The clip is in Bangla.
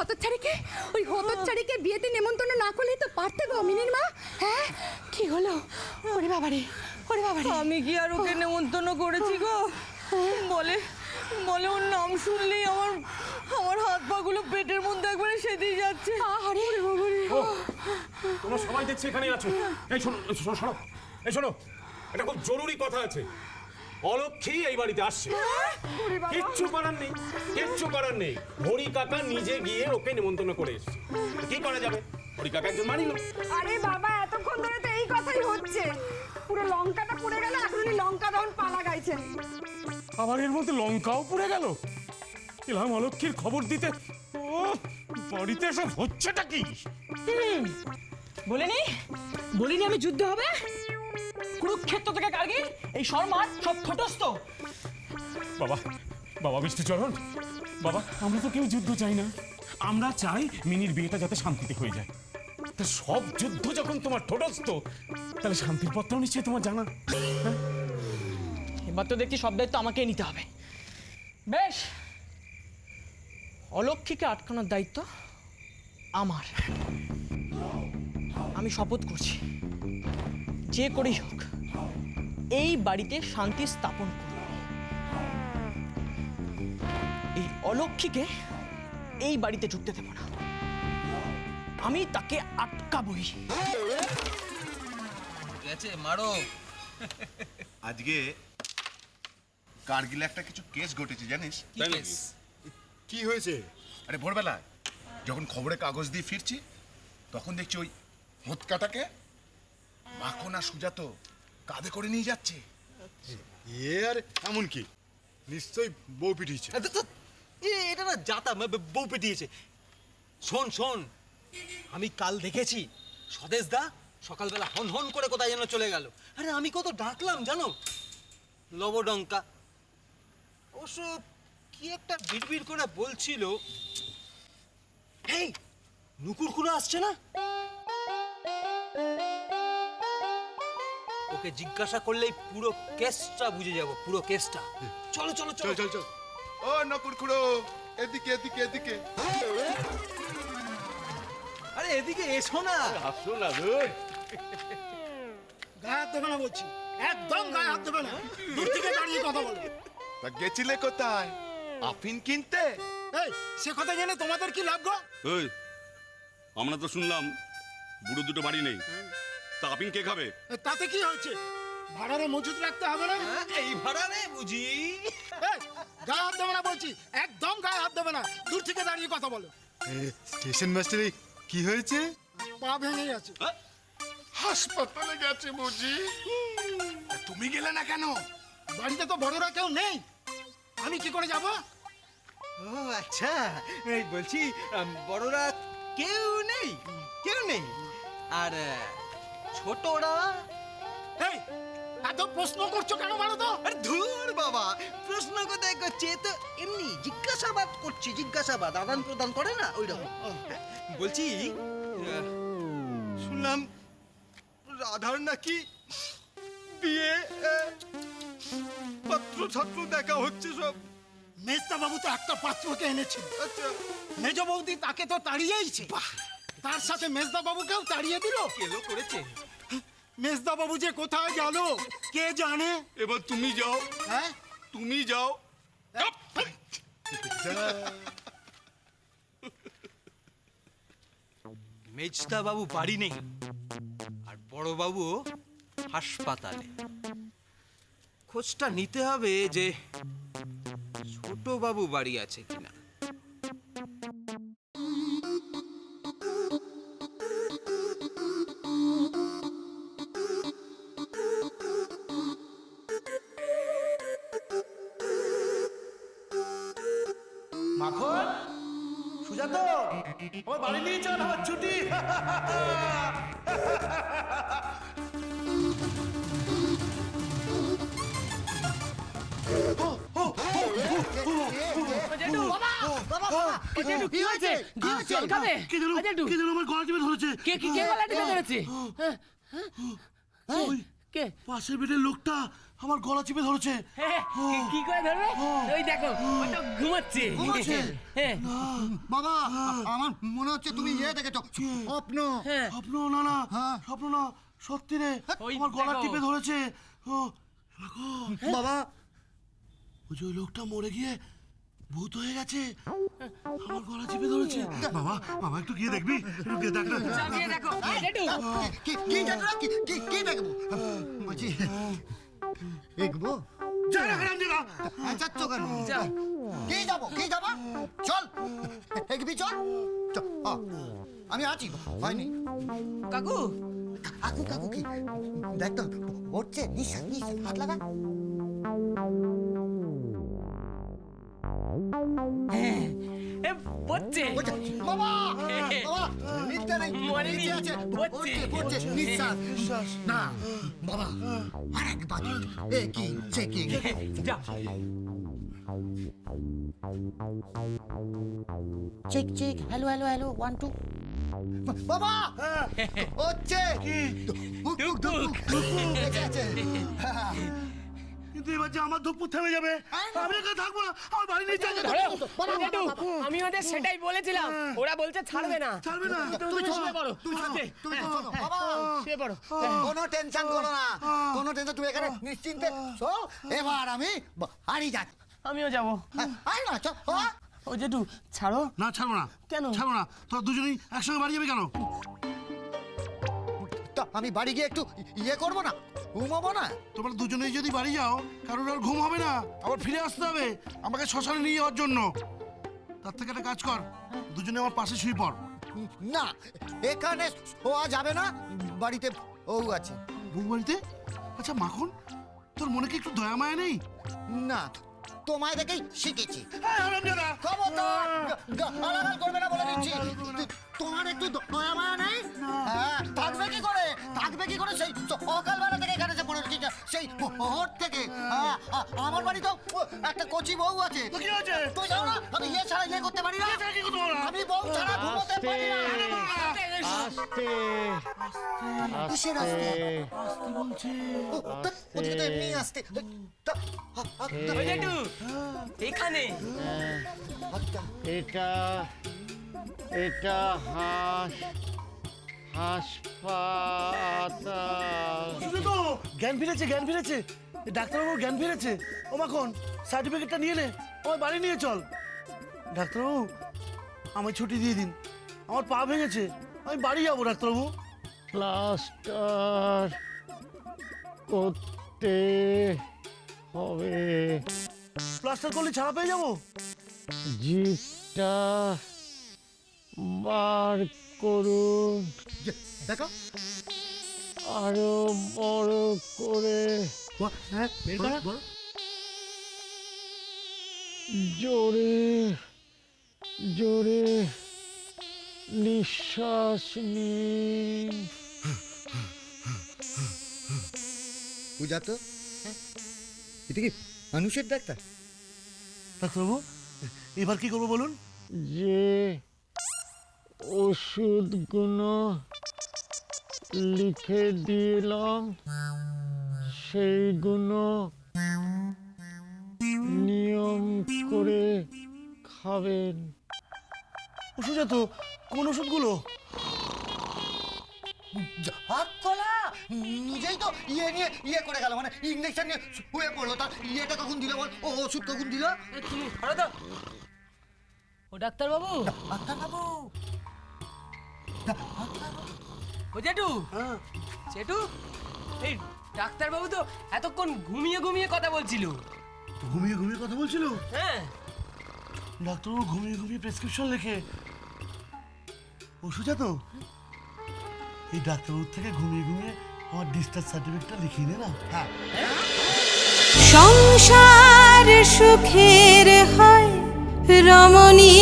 হতচ্ছাড়িকে বিয়েতে নেমন্তন্ন না করলেই তো পারতে গো মিনির মা। হ্যাঁ কি হলো? ওরে বাবারে, ওরে বাবারে, আমি কি আর ওকে নেমন্তন্ন করেছি গো? বলে বলে ওর নাম শুনলেই আমার হাত পাগুলো পেটের মধ্যে একবারে সেদিয়ে যাচ্ছে। আরে বাবারে, তোমরা সবাই দেখছি এখানে আছো। এই শোনো শোনো শোনো, এই শোনো, এটা খুব জরুরি কথা আছে। অলক্ষী এই বাড়িতে আসছে। কিচ্ছু করার নেই, কিচ্ছু করার নেই। হরি কাকা নিজে গিয়ে ওকে নিমন্ত্রণ করে এসেছে। কি করা যাবে? হরি কাকা একজন মানিল। আরে বাবা, এতক্ষণ ধরে তো এই কথাই হচ্ছে। পুরো লঙ্কাটা পুড়ে গেল, এখন উনি লঙ্কা দহন পালা গাইছেন। আবার এর মধ্যে লঙ্কাও পুড়ে গেল। এলাম অলক্ষীর খবর দিতে। ও বাড়িতে সব হচ্ছেটা কি? বলিনি আমি যুদ্ধ হবে। কুরুক্ষেত্র থেকে কার্গিল, এই শর্মার সব ঠোঁটস্থ। বাবা, বাবা বিষ্ণুচরণ, বাবা আমরা তো কেউ যুদ্ধ চাই না। আমরা চাই মিনির বিয়েটা যাতে শান্তিতে হয়ে যায়। তা সব যুদ্ধ যখন তোমার ঠোঁটস্থ, তাহলে শান্তির পত্র নিশ্চয়ই তোমার জানা। এবার তো দেখছি সব দায়িত্ব আমাকেই নিতে হবে। বেশ, অলক্ষীকে আটকানোর দায়িত্ব আমার। আমি শপথ করছি, যে করেই হোক এই বাড়িতে শান্তি স্থাপন করব। এই অলক্ষীকে এই বাড়িতে ঢুকতে দেব না। আমি তাকে আটকাবই। গেছে মারো। আজকে কার্গিলে একটা কিছু কেস ঘটেছে জানিস? কি কেস? কি হয়েছে? আরে ভোরবেলা যখন খবরে কাগজ দিয়ে ফিরছি, তখন দেখছি ওই হোতকাটাকে মাখন আর সুজাত কাঁধে করে নিয়ে যাচ্ছে। এ আর এমন কি? নিশ্চয়ই বউ পিটিয়েছে। এটা না যাতা বউ পেটিয়েছে। শোন শোন, আমি কাল দেখেছি স্বদেশ দা সকালবেলা হন হন করে কোথায় যেন চলে গেল। আরে আমি কত ডাকলাম জানো, লবডঙ্কা। অবশ্য কি একটা বিড়বিড় করে বলছিল। হেই, নুকুরকুলো আসছে না? ওকে জিজ্ঞাসা করলেই পুরো কেসটা বুঝে যাব, পুরো কেসটা। চলো চলো চল চলো চল চল। ও নকুর খুড়ো, এদিকে এদিকে এদিকে। আরে এদিকে এসো না। আসো না রে। গায়ে হাত দেবে না বলছি, একদম গায়ে হাত দেবে না। দূর থেকে দাঁড়িয়ে কথা বলো। তা গেছিলে কোথায়? আফিন কিনতে? এই, সে কথা জেনে তোমাদের কি লাভ গো? ওই আমরা তো শুনলাম বুড়ো দুটো বাড়ি নেই, তা আপিন কে খাবে? তাতে কি হয়েছে? ভাড়ারে মজুদ রাখতে হবে না? এই ভাড়া রে বুঝি। এই, গায়ে হাত দেবে না বলছি, একদম গায়ে হাত দেবে না। দূর থেকে দাঁড়িয়ে কথা বলো। স্টেশন মাস্টারে কি হয়েছে? পা ভেঙে গেছে। হাসপাতালে গেছে বুঝি। তা তুমি গেলে না কেন? বাড়িতে তো বড়রা কেউ নেই, আমি কি করে যাব? ও আচ্ছা, এই বলছি বড়রা কেউ নেই, কেউ নেই। আর ছোটরা? এই, এত প্রশ্ন করছো কেন বলো তো? আরে ধুর বাবা, প্রশ্ন কোথায় করছে? তো এমনি জিজ্ঞাসাবাদ করছি, জিজ্ঞাসাবাদ আদান প্রদান করে না ওই রকম। বলছি শুনলাম রাধার নাকি বিয়ে, পাত্র ছাত্র দেখা হচ্ছে সব। মেজদা বাবু তো একটা পাত্রকে এনেছিল। আচ্ছা, মেজ বৌদি তাকে তো তাড়িয়েইছে, তার সাথে মেজদা বাবুকেও তাড়িয়ে দিল। কেলো করেছে? মেজদা বাবু যে কোথায় গেল কে জানে। এবার তুমি যাও, হ্যাঁ, তুমি যাও। মেজদা বাবু বাড়ি নেই, আর বড় বাবু হাসপাতালে। খোঁজটা নিতে হবে যে ছোট বাবু বাড়ি আছে কিনা। মাখন, সুজাত, আমার বাড়ি নিয়ে চল, আমার ছুটি। কি হয়েছে? জল খাবে? কে যেন আমার গলা টিপে ধরেছে। কে কে কে গলা টিপে ধরেছে? কে? পাশের বেডের লোকটা আমার গলা চিপে ধরেছে। কি করে ধরবে? ওই দেখো, ও তো ঘুমাচ্ছে। হ্যাঁ, বাবা আমার মনে হচ্ছে তুমি দেখেছো স্বপ্ন। স্বপ্ন না না, স্বপ্ন না, সত্যি রে, ওই আমার গলা দেখো। টিপে ধরেছে। ও বাবা ওই যে ওই লোকটা মরে গিয়ে ভূত হয়ে গেছে, আমার গলা চিপে ধরেছে। বাবা বাবা একটু গিয়ে দেখবি, একটু গিয়ে দেখ না। চালিয়ে দেখো। এই জেঠু, কি দেখো না, কি দেখবো বলছি দেখবো যা না গ্রাম জায়গা। যাচ্ছ কেন? যাও। কি যাবো চল দেখবি চল চল, আমি আছি হয়নি। কাকু, কাকু কাকু কি দেখ তো হচ্ছে, নিঃশ্বাস নিঃশ্বাস হাত লাগা। এ পড়ছে। বাবা বাবা নিতে নেই, মরেনি, নিচে আছে, পড়ছে নিঃশ্বাস না বাবা, আরেকবার চেকিং। যা। চেক হ্যালো 1 2 বাবা হচ্ছে বেঁচে আছে। কিন্তু এবার যে আমার ধূপ থেমে যাবে, আমি এখানে থাকবো না, আমার বাড়ি নিয়ে চল। জেঠু, আমি ওদের সেটাই বলেছিলাম, ওরা বলছে ছাড়বে না। ছাড়বে না। তুমি শুয়ে পড়ো। তুমি শোনো বাবা, শুয়ে পড়ো। কোনো টেনশন করো না, কোনো টেনশন, তুমি এখানে নিশ্চিন্তে শোও। এবার আমি হারিয়ে যাচ্ছি। আমিও যাবো। আয় না চল। ও জেঠু, ছাড়ো। না ছাড়বো না। কেন? ছাড়বো না, তোরা দুজনেই একসঙ্গে বাড়ি যাবে কেন? তা আমি বাড়ি গিয়ে একটু করবো না, ঘুমাবো না? তোমরা দুজনেই যদি বাড়ি যাও, কারোর আর ঘুম হবে না, আবার ফিরে আসতে হবে আমাকে শ্মশানে নিয়ে যাওয়ার জন্য। তার থেকে একটা কাজ কর, দুজনে আমার পাশে শুয়ে পড়। না এখানে শোয়া যাবে না, বাড়িতে বউ আছে। বউ বাড়িতে? আচ্ছা মাখন, তোর মনে কি একটু দয়া মায়া নেই? না তোমায় দেখেই শিখেছি। হারামজাদা! খবরদার গালাগাল করবে না বলে দিচ্ছি। তোমার একটু দয়া মায়া নেই? হ্যাঁ, থাকবে কি করে সেই সকালবেলা থেকে এখানে যে পড়ে রয়েছি, সেই ভোর থেকে। আমার বাড়িতেও একটা কচি বউ আছে। তো কি হয়েছে? তুই জানো না আমি ছাড়া করতে পারি না, কি করতে পারো না? আমি বউ ছাড়া ঘুমোতে পারি না। কিসের আস্তে? আসতে বলছে। ওদিকে তো এমনি আসতে। ও জেঠু, এখানে। এটা হাসপাতাল। শুধু তো জ্ঞান ফিরেছে, ডাক্তারবাবুর জ্ঞান ফিরেছে। ও মাখন, সার্টিফিকেটটা নিয়ে নে, আমার বাড়ি নিয়ে চল। ডাক্তারবাবু আমায় ছুটি দিয়ে দিন, আমার পা ভেঙেছে, আমি বাড়ি যাবো ডাক্তারবাবু। প্লাস্টার করতে হবে। প্লাস্টার করলে ছাড়া পেয়ে যাবো? জিপটা বার করুন, দেখো আরো বড় করে, জোরে জোরে নিঃশ্বাস নিন। পূজা তো এটা কি মানুষের ডাক্তার? ডাক্তারবাবু এবার কি করবো বলুন? যে ওষুধগুলো লিখে দিলাম সেইগুলো নিয়ম করে খাবেন। ওষুধ তো কোন ওষুধগুলো? হাত খোলা নিজেই তো নিয়ে করে গেল, মানে ইঞ্জেকশন নিয়ে শুয়ে পড়লো। তার ইয়েটা কখন দিল বল, ও ওষুধ কখন দিল? তুমি ছাড়ো তো। ও ডাক্তারবাবু, ও জেঠু, জেঠু, এই ডাক্তারবাবু তো এতক্ষণ ঘুমিয়ে কথা বলছিল। ঘুমিয়ে কথা বলছিল? হ্যাঁ, ডাক্তারবাবু ঘুমিয়ে প্রেসক্রিপশন লেখে ওষুধ। তো এই ডাক্তারবাবুর থেকে ঘুমিয়ে আমার ডিসচার্জ সার্টিফিকেটটা লিখিয়ে নে না। হ্যাঁ সংসার সুখের হয় রমণী